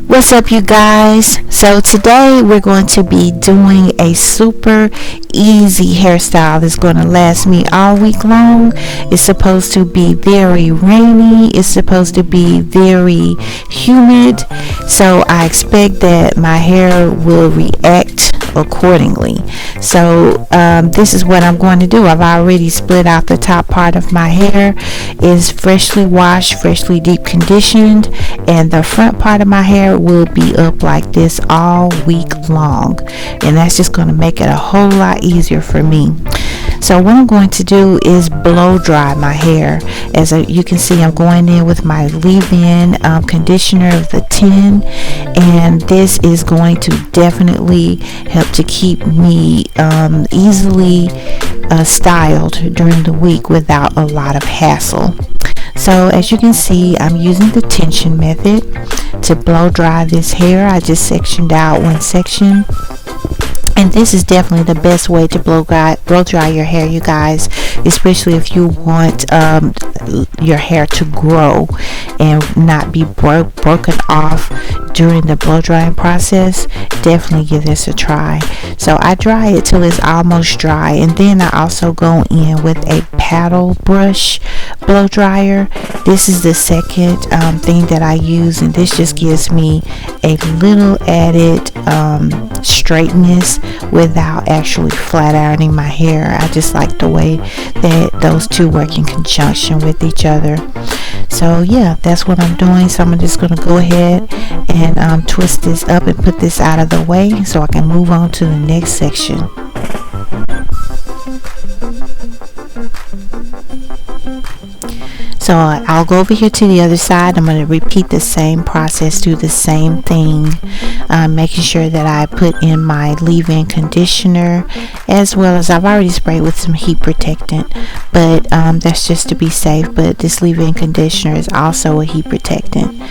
What's up, you guys? So today we're going to be doing a super easy hairstyle that's going to last me all week long. It's supposed to be very rainy. It's supposed to be very humid. So I expect that my hair will react accordingly. So this is what I'm going to do. I've already split out the top part of my hair. It's freshly washed, freshly deep conditioned, and the front part of my hair will be up like this all week long, and that's just going to make it a whole lot easier for me. So what I'm going to do is blow dry my hair. As you can see, I'm going in with my leave-in conditioner of the 10, and this is going to definitely help to keep me easily styled during the week without a lot of hassle. So as you can see, I'm using the tension method to blow dry this hair. I just sectioned out one section, and this is definitely the best way to blow dry your hair, you guys, especially if you want your hair to grow and not be broken off during the blow drying process. Definitely give this a try. So I dry it till it's almost dry, and then I also go in with a paddle brush blow dryer. This is the second thing that I use, and this just gives me a little added straightness without actually flat ironing my hair. I just like the way that those two work in conjunction with each other. So yeah, that's what I'm doing. So I'm just going to go ahead and twist this up and put this out of the way so I can move on to the next section. So I'll go over here to the other side. I'm going to repeat the same process, do the same thing, making sure that I put in my leave-in conditioner, as well as I've already sprayed with some heat protectant, but that's just to be safe. But this leave-in conditioner is also a heat protectant.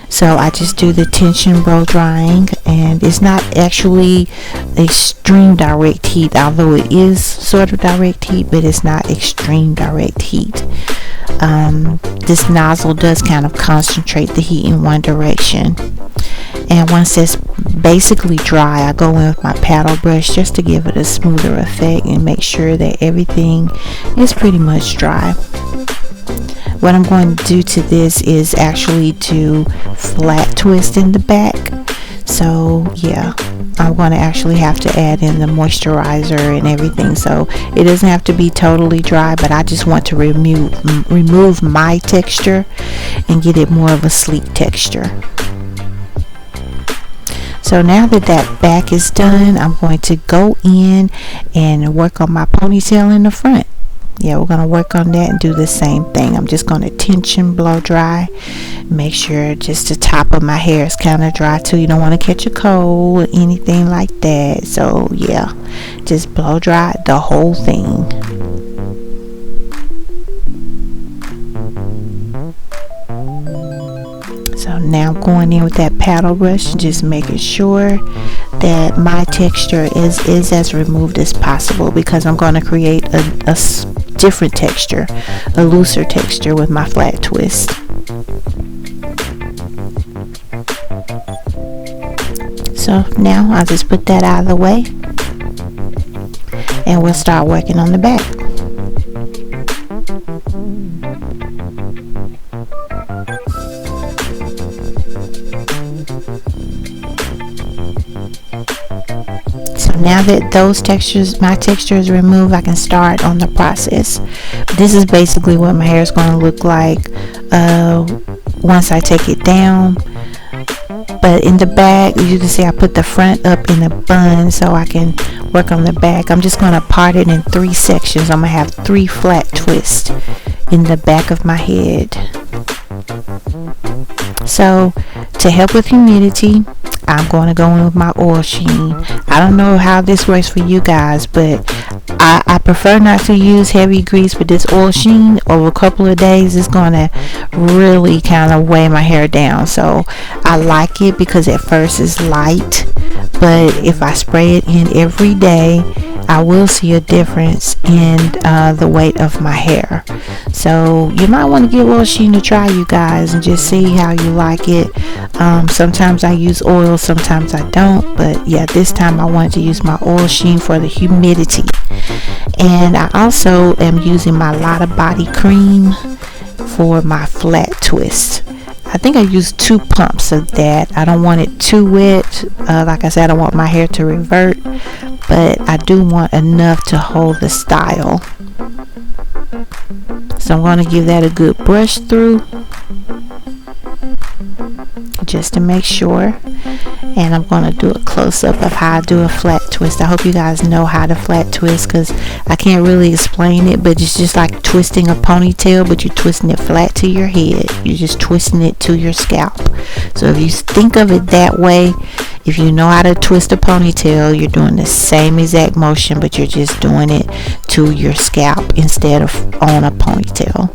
So I just do the tension blow drying, and it's not actually extreme direct heat, although it is sort of direct heat, but it's not extreme direct heat. This nozzle does kind of concentrate the heat in one direction, and once it's basically dry, I go in with my paddle brush just to give it a smoother effect and make sure that everything is pretty much dry. What I'm going to do to this is actually do flat twist in the back. So yeah, I'm going to actually have to add in the moisturizer and everything, so it doesn't have to be totally dry, but I just want to remove my texture and get it more of a sleek texture. So now that that back is done, I'm going to go in and work on my ponytail in the front. Yeah, we're going to work on that and do the same thing. I'm just going to tension blow dry. Make sure just the top of my hair is kind of dry too. You don't want to catch a cold or anything like that. So yeah, just blow dry the whole thing. So now I'm going in with that paddle brush, just making sure that my texture is as removed as possible, because I'm going to create a different texture, a looser texture with my flat twist. So now I'll just put that out of the way, and we'll start working on the back. Now that my texture is removed, I can start on the process. This is basically what my hair is going to look like once I take it down. But in the back, you can see I put the front up in a bun so I can work on the back. I'm just going to part it in 3 sections. I'm going to have 3 flat twists in the back of my head. So to help with humidity, I'm going to go in with my oil sheen. I don't know how this works for you guys, but I prefer not to use heavy grease, but this oil sheen over a couple of days is going to really kind of weigh my hair down. So I like it because at first it's light, but if I spray it in every day, I will see a difference in the weight of my hair. So you might want to give oil sheen a try, you guys, and just see how you like it. Sometimes I use oil, sometimes I don't, but yeah, this time I wanted to use my oil sheen for the humidity. And I also am using my Lotta Body cream for my flat twist. I think I used 2 pumps of that. I don't want it too wet. Like I said, I don't want my hair to revert, but I do want enough to hold the style. So I'm going to give that a good brush through just to make sure. And I'm going to do a close-up of how I do a flat twist. I hope you guys know how to flat twist, because I can't really explain it, but it's just like twisting a ponytail, but you're twisting it flat to your head. You're just twisting it to your scalp. So if you think of it that way, if you know how to twist a ponytail, you're doing the same exact motion, but you're just doing it to your scalp instead of on a ponytail.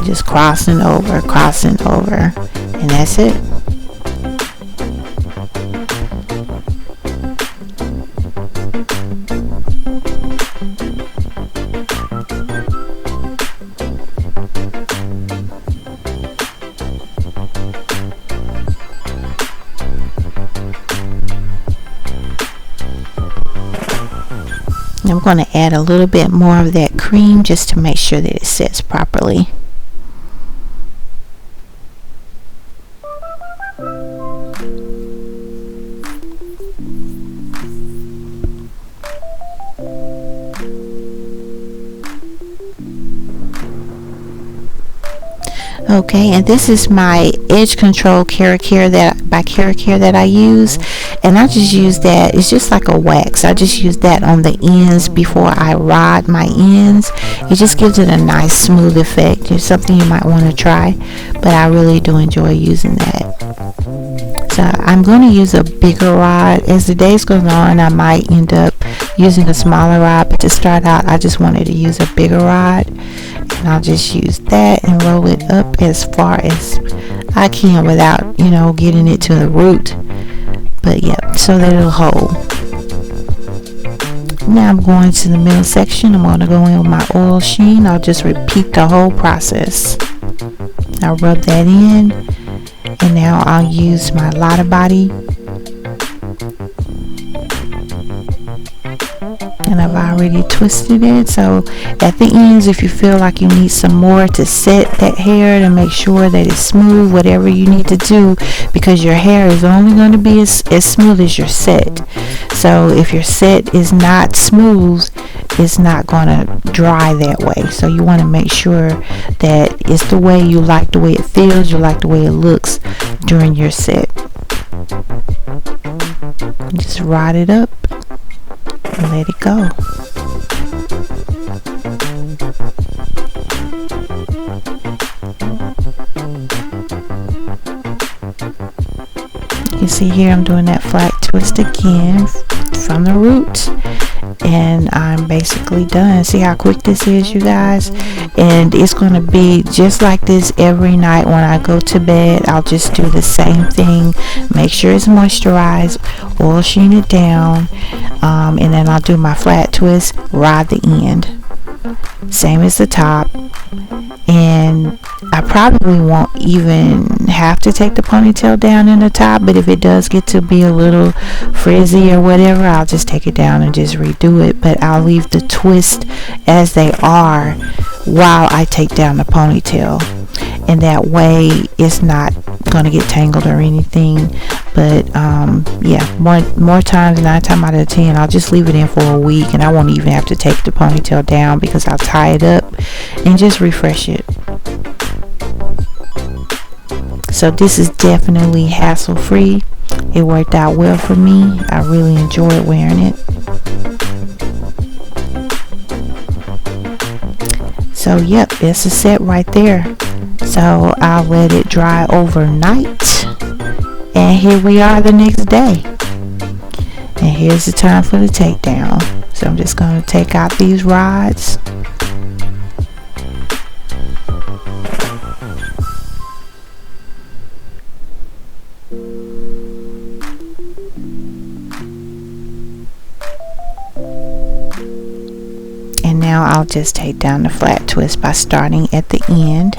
Just crossing over, and that's it. I'm going to add a little bit more of that cream just to make sure that it sets properly. Okay, and this is my edge control Care that I use, and I just use that. It's just like a wax. I just use that on the ends before I rod my ends. It just gives it a nice smooth effect. It's something you might want to try, but I really do enjoy using that. So I'm going to use a bigger rod. As the days go on, I might end up using a smaller rod, but to start out, I just wanted to use a bigger rod, and I'll just use that and roll it up as far as I can without, getting it to the root. But yeah, so that it'll hold. Now I'm going to the middle section. I'm going to go in with my oil sheen. I'll just repeat the whole process. I'll rub that in, and now I'll use my Lotta Body, and I've already twisted it. So at the ends, if you feel like you need some more to set that hair to make sure that it's smooth, whatever you need to do, because your hair is only going to be as smooth as your set. So if your set is not smooth, it's not going to dry that way. So you want to make sure that it's the way you like, the way it feels, you like the way it looks during your set. Just rod it up and let it go. You can see here I'm doing that flat twist again from the roots, and I'm basically done. See how quick this is, you guys? And it's going to be just like this every night when I go to bed. I'll just do the same thing. Make sure it's moisturized, oil sheen it down, and then I'll do my flat twist, rod the end, same as the top. And I probably won't even have to take the ponytail down in the top, but if it does get to be a little frizzy or whatever, I'll just take it down and just redo it. But I'll leave the twist as they are while I take down the ponytail, and that way it's not going to get tangled or anything. But yeah, more times, 9 times out of 10, I'll just leave it in for a week, and I won't even have to take the ponytail down because I'll tie it up and just refresh it. So this is definitely hassle free. It worked out well for me. I really enjoyed wearing it. So yep, it's a set right there. So I'll let it dry overnight, and here we are the next day, and here's the time for the takedown. So I'm just going to take out these rods. And now I'll just take down the flat twist by starting at the end.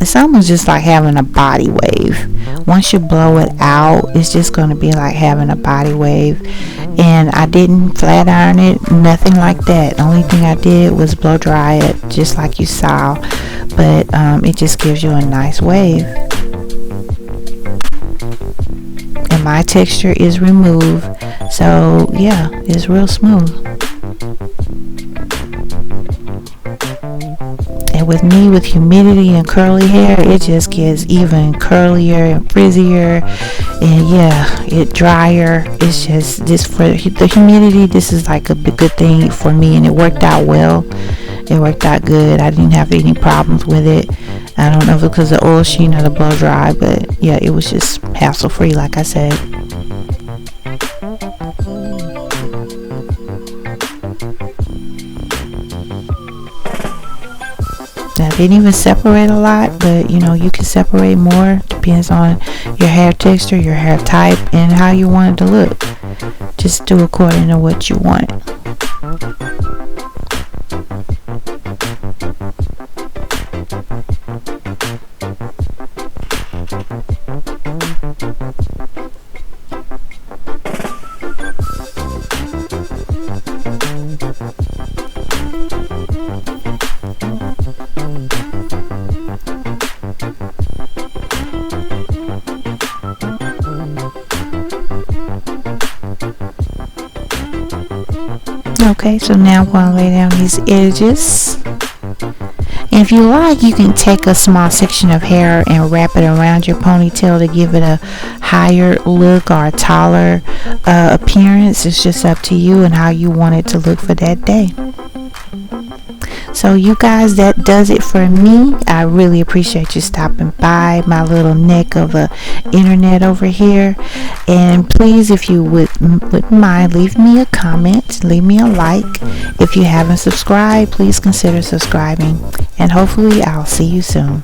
It's almost just like having a body wave. Once you blow it out, it's just going to be like having a body wave. And I didn't flat iron it, nothing like that. The only thing I did was blow dry it, just like you saw. But it just gives you a nice wave. And my texture is remove, so yeah, it's real smooth. And with me, with humidity and curly hair, it just gets even curlier and frizzier, and yeah, it drier. It's just this, for the humidity, this is like a good thing for me, and it worked out well. It worked out good. I didn't have any problems with it. I don't know if it's because of the oil sheen or the blow dry, but yeah, it was just hassle free, like I said. Now, it didn't even separate a lot, but you know, you can separate more. Depends on your hair texture, your hair type, and how you want it to look. Just do according to what you want. Okay, so now I'm going to lay down these edges. And if you like, you can take a small section of hair and wrap it around your ponytail to give it a higher look or a taller appearance. It's just up to you and how you want it to look for that day. So you guys, that does it for me. I really appreciate you stopping by my little neck of a internet over here. And please, if you wouldn't mind, leave me a comment, leave me a like. If you haven't subscribed, please consider subscribing. And hopefully I'll see you soon.